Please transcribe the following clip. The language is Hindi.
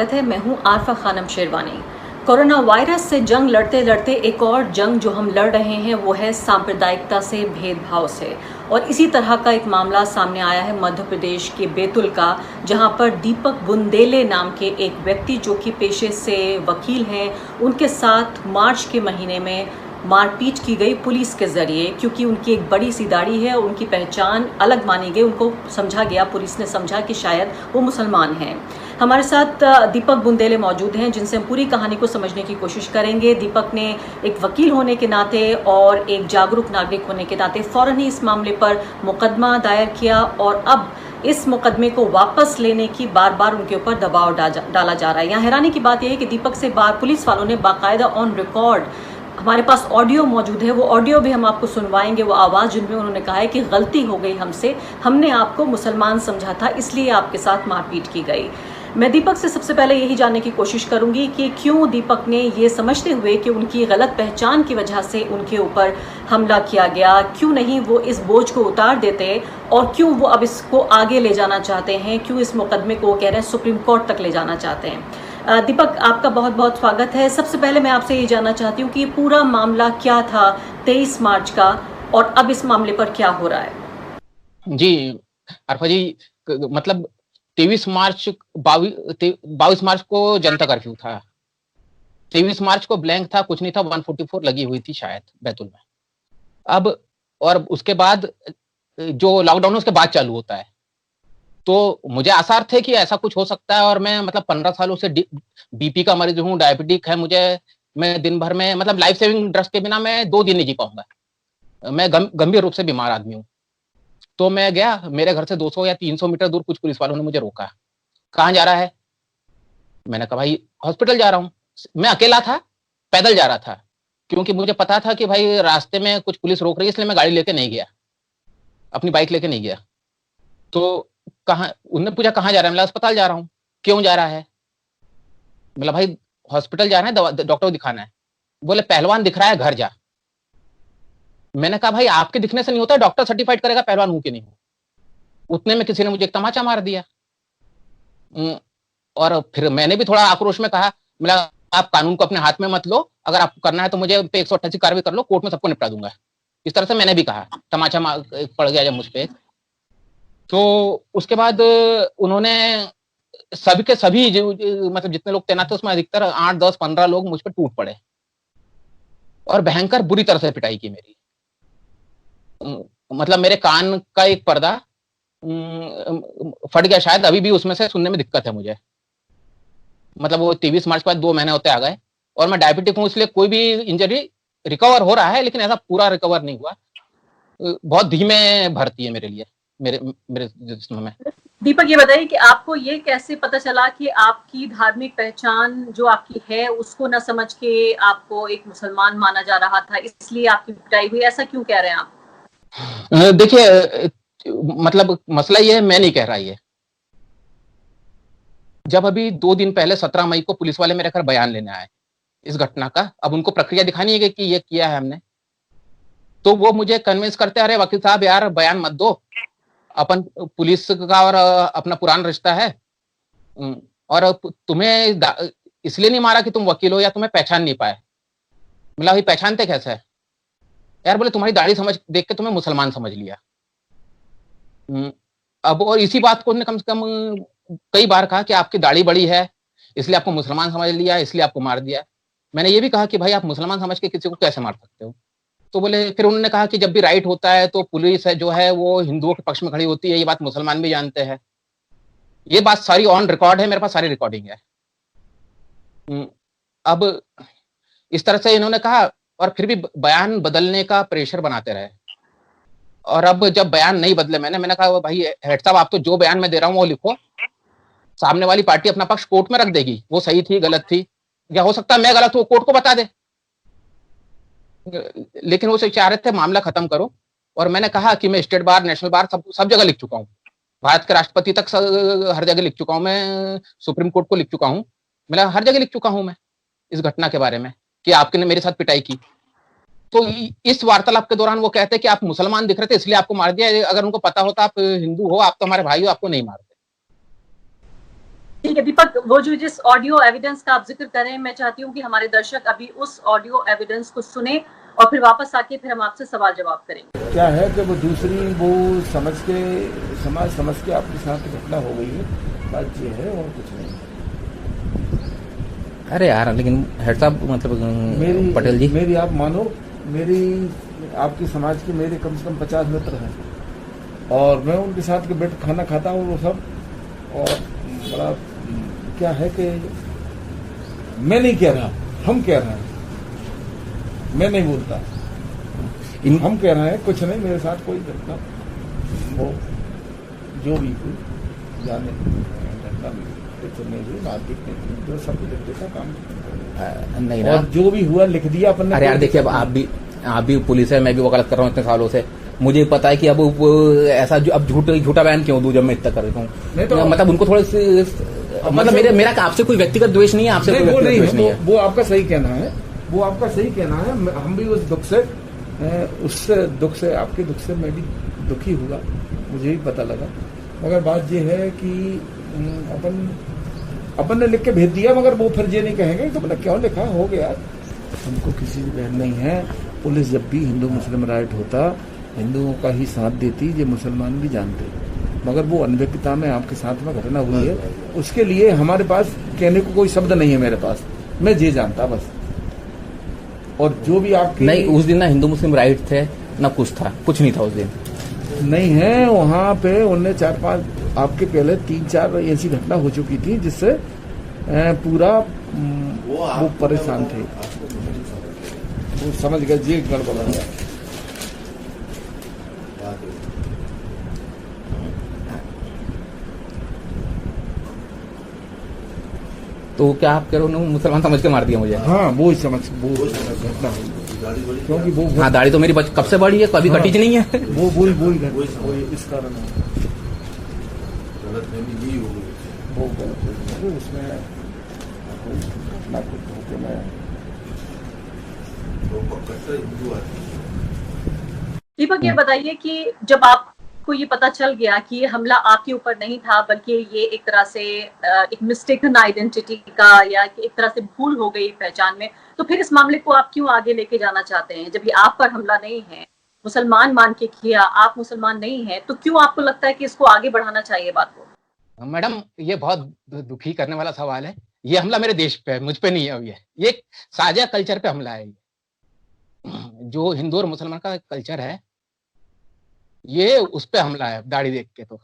स्वागत है। मैं हूं आरफा खानम शेरवानी। कोरोना वायरस से जंग लड़ते लड़ते एक और जंग जो हम लड़ रहे हैं वो है सांप्रदायिकता से, भेदभाव से। और इसी तरह का एक मामला सामने आया है मध्य प्रदेश के बैतूल का, जहां पर दीपक बुंदेले नाम के एक व्यक्ति जो कि पेशे से वकील हैं, उनके साथ मार्च के महीने में मारपीट की गई पुलिस के जरिए, क्योंकि उनकी एक बड़ी सी दाढ़ी है, उनकी पहचान अलग मानी गई। उनको समझा गया, पुलिस ने समझा कि शायद वो मुसलमान हैं। हमारे साथ दीपक बुंदेले मौजूद हैं, जिनसे हम पूरी कहानी को समझने की कोशिश करेंगे। दीपक ने एक वकील होने के नाते और एक जागरूक नागरिक होने के नाते फौरन ही इस मामले पर मुकदमा दायर किया और अब इस मुकदमे को वापस लेने की बार बार उनके ऊपर दबाव डाला जा रहा है। यहाँ हैरानी की बात यह है कि दीपक से पुलिस वालों ने बाकायदा ऑन रिकॉर्ड, हमारे पास ऑडियो मौजूद है, वो ऑडियो भी हम आपको सुनवाएंगे, वो आवाज़ जिनमें उन्होंने कहा है कि गलती हो गई हमसे, हमने आपको मुसलमान समझा था इसलिए आपके साथ मारपीट की गई। मैं दीपक से सबसे पहले यही जानने की कोशिश करूंगी कि क्यों दीपक ने ये समझते हुए कि उनकी गलत पहचान की वजह से उनके ऊपर हमला किया गया, क्यों नहीं वो इस बोझ को उतार देते और क्यों वो अब इसको आगे ले जाना चाहते हैं, क्यों इस मुकदमे को कह रहे हैं सुप्रीम कोर्ट तक ले जाना चाहते हैं। दीपक, आपका बहुत बहुत स्वागत है। सबसे पहले मैं आपसे ये जानना चाहती हूँ कि पूरा मामला क्या था 23 मार्च का और अब इस मामले पर क्या हो रहा है? जी अरफा जी, मतलब 22 मार्च को जनता कर्फ्यू था। 23 मार्च को ब्लैंक था, कुछ नहीं था, 144 लगी हुई थी शायद बैतूल में। अब और उसके बाद जो लॉकडाउन उसके बाद चालू होता है, तो मुझे आसार थे कि ऐसा कुछ हो सकता है। और मैं मतलब 15 सालों से बीपी का मरीज हूँ, डायबिटिक है मुझे। मैं दिन भर में मतलब लाइफ सेविंग ड्रग्स के बिना मैं 2 दिन नहीं जी पाऊंगा। मैं गंभीर रूप से बीमार आदमी हूँ। तो मैं गया, मेरे घर से 200 या 300 मीटर दूर कुछ पुलिस वालों ने मुझे रोका। कहाँ जा रहा है? मैंने कहा भाई हॉस्पिटल जा रहा हूँ। मैं अकेला था, पैदल जा रहा था, क्योंकि मुझे पता था कि भाई रास्ते में कुछ पुलिस रोक रही है, इसलिए मैं गाड़ी लेके नहीं गया, अपनी बाइक लेके नहीं गया। तो कहाँ, उन्होंने पूछा कहाँ जा रहा है? मैं अस्पताल जा रहा हूँ। क्यों जा रहा है? मतलब भाई हॉस्पिटल जाना है, डॉक्टर को दिखाना है। बोले पहलवान दिख रहा है, घर जा। मैंने कहा भाई आपके दिखने से नहीं होता, डॉक्टर सर्टिफाइड करेगा पहलवान हूं कि नहीं हूं। उतने में किसी ने मुझे एक तमाचा मार दिया। और फिर मैंने भी थोड़ा आक्रोश में कहा, बोला आप कानून को अपने हाथ में मत लो, अगर आपको करना है तो मुझे पे 188 कार्रवाई कर लो, कोर्ट में सबको निपटा दूंगा। इस तरह से मैंने भी कहा, तमाचा पड़ गया जब मुझ पे। तो उसके बाद उन्होंने सभी के सभी मतलब जितने लोग तैनात थे उसमें अधिकतर 8, 10, 15 लोग मुझ पर टूट पड़े और भयंकर बुरी तरह से पिटाई की मेरी। मतलब मेरे कान का एक पर्दा फट गया शायद, अभी भी उसमें से सुनने में दिक्कत है मुझे। मतलब वो 23 मार्च के बाद 2 महीने होते आ गए और मैं डायबिटिक हूँ, इसलिए कोई भी इंजरी रिकवर हो रहा है, लेकिन ऐसा पूरा रिकवर नहीं हुआ। बहुत धीमे भर्ती है मेरे लिए, मेरे मेरे जिस्म में। दीपक, ये बताइए कि आपको ये कैसे पता चला कि आपकी धार्मिक पहचान जो आपकी है उसको न समझ के आपको एक मुसलमान माना जा रहा था, इसलिए आपकी पिटाई हुई, ऐसा क्यों कह रहे हैं आप? देखिए, मतलब मसला ये है, मैं नहीं कह रहा ये। जब अभी 2 दिन पहले 17 मई को पुलिस वाले मेरे घर बयान लेने आए इस घटना का, अब उनको प्रक्रिया दिखानी है कि ये किया है हमने, तो वो मुझे कन्विंस करते, अरे वकील साहब यार बयान मत दो, अपन पुलिस का और अपना पुराना रिश्ता है, और तुम्हें इसलिए नहीं मारा कि तुम वकील हो या तुम्हें पहचान नहीं पाए। मतलब भाई पहचानते कैसे है यार? बोले तुम्हारी दाढ़ी समझ देख के तुम्हें मुसलमान समझ लिया। अब और इसी बात को उन्होंने कम से कम कई बार कहा कि आपकी दाढ़ी बड़ी है इसलिए आपको मुसलमान समझ लिया, इसलिए आपको मार दिया। मैंने ये भी कहा कि भाई आप मुसलमान समझ के किसी को कैसे मार सकते हो? तो बोले, फिर उन्होंने कहा कि जब भी राइट होता है तो पुलिस है जो है वो हिंदुओं के पक्ष में खड़ी होती है, ये बात मुसलमान भी जानते हैं। ये बात सारी ऑन रिकॉर्ड है, मेरे पास सारी रिकॉर्डिंग है। अब इस तरह से इन्होंने कहा और फिर भी बयान बदलने का प्रेशर बनाते रहे। और अब जब बयान नहीं बदले, मैंने कहा भाई हेड साहब, आप तो जो बयान मैं दे रहा हूँ वो लिखो, सामने वाली पार्टी अपना पक्ष कोर्ट में रख देगी, वो सही थी गलत थी, या हो सकता है मैं गलत हूँ, कोर्ट को बता दे। लेकिन वो चाह रहे थे मामला खत्म करो। और मैंने कहा कि मैं स्टेट बार, नेशनल बार, सब जगह लिख चुका हूँ, भारत के राष्ट्रपति तक हर जगह लिख चुका हूँ, मैं सुप्रीम कोर्ट को लिख चुका हूँ, मैं हर जगह लिख चुका हूँ मैं इस घटना के बारे में कि आपने मेरे साथ पिटाई की। तो इस वार्तालाप के दौरान वो कहते हैं कि आप मुसलमान दिख रहे थे इसलिए आपको मार दिया, अगर उनको पता होता आप हिंदू हो, आप तो हमारे भाई हो, आपको नहीं मारते। ठीक है दीपक, वो जो जिस ऑडियो एविडेंस का आप जिक्र कर रहे हैं, मैं चाहती हूँ कि हमारे दर्शक अभी उस ऑडियो एविडेंस को सुने और फिर वापस आके फिर हम आपसे सवाल जवाब करेंगे। क्या है कि वो दूसरी वो समाज समझ के आपके साथ घटना हो गई है, बात ये है और कुछ नहीं। अरे यार लेकिन हेड साहब मतलब पटेल जी, मेरी आप मानो, मेरी आपकी समाज की मेरे कम से कम 50 मित्र हैं और मैं उनके साथ के बैठ खाना खाता हूँ वो सब। और बड़ा क्या है कि मैं नहीं कह रहा, हम कह रहे हैं, मैं नहीं बोलता, हम कह रहे हैं कुछ नहीं मेरे साथ कोई घटना वो जो भी हुई जाने घटना भी नहीं हुई, मारपीट नहीं हुई, जो सब कुछ का काम नहीं और जो भी हुआ लिख दिया अपन। अरे यार देखिए, अब आप भी पुलिस है, मैं भी वकालत कर रहा हूँ इतने सालों से, मुझे पता है कि अब ऐसा अब झूठा बयान क्यों दूं जब मैं इतना कर देता हूँ। तो मतलब उनको थोड़े से मतलब मेरा आपसे कोई व्यक्तिगत द्वेष नहीं है, आपसे कोई व्यक्तिगत द्वेष नहीं है। वो आपका सही कहना है, वो आपका सही कहना है। हम भी उस दुख से आपके दुख से मैं भी दुखी हुआ, मुझे भी पता लगा। मगर बात ये है कि अपन ने लिख के भेज दिया, मगर वो फिर ये नहीं कहेंगे तो मतलब क्यों लिखा, हो गया। हमको किसी की बहन नहीं है। पुलिस जब भी हिंदू मुस्लिम राइट होता हिंदुओं का ही साथ देती, ये मुसलमान भी जानते, मगर वो अनभिज्ञता में आपके साथ में घटना हुई है, उसके लिए हमारे पास कहने को कोई शब्द नहीं है मेरे पास, मैं ये जानता बस। और जो भी आपके नहीं, उस दिन ना हिंदू मुस्लिम राइट थे ना कुछ था, कुछ नहीं था उस दिन, नहीं है। वहां पे उनने 4-5 आपके पहले 3-4 ऐसी घटना हो चुकी थी जिससे पूरा वो परेशान थे, वो समझ गए जी गड़बड़ हो गया। तो क्या आप कह रहे हो मुसलमान समझ के मार दिया मुझे? हाँ वो घटना हुई, क्योंकि वो हाँ दाढ़ी तो मेरी कब से बड़ी है, कभी हाँ, कटी नहीं है। वो इस कारण वो गलत उसमें घटना कुछ होते में दीपक ये बताइए कि जब आपको ये पता चल गया कि ये हमला आपके ऊपर नहीं था बल्कि ये एक तरह से एक मिस्टेकन आइडेंटिटी का या एक तरह से भूल हो गई पहचान में, तो फिर इस मामले को आप क्यों आगे लेके जाना चाहते हैं? जब ये आप पर हमला नहीं है, मुसलमान मान के किया, आप मुसलमान नहीं है, तो क्यों आपको लगता है कि इसको आगे बढ़ाना चाहिए बात को? मैडम ये बहुत दुखी करने वाला सवाल है। ये हमला मेरे देश पे है, मुझ पे नहीं है। ये एक साझा कल्चर पे हमला है। जो हिंदू और मुसलमान का कल्चर है, ये उस पे हमला है दाढ़ी देख के। तो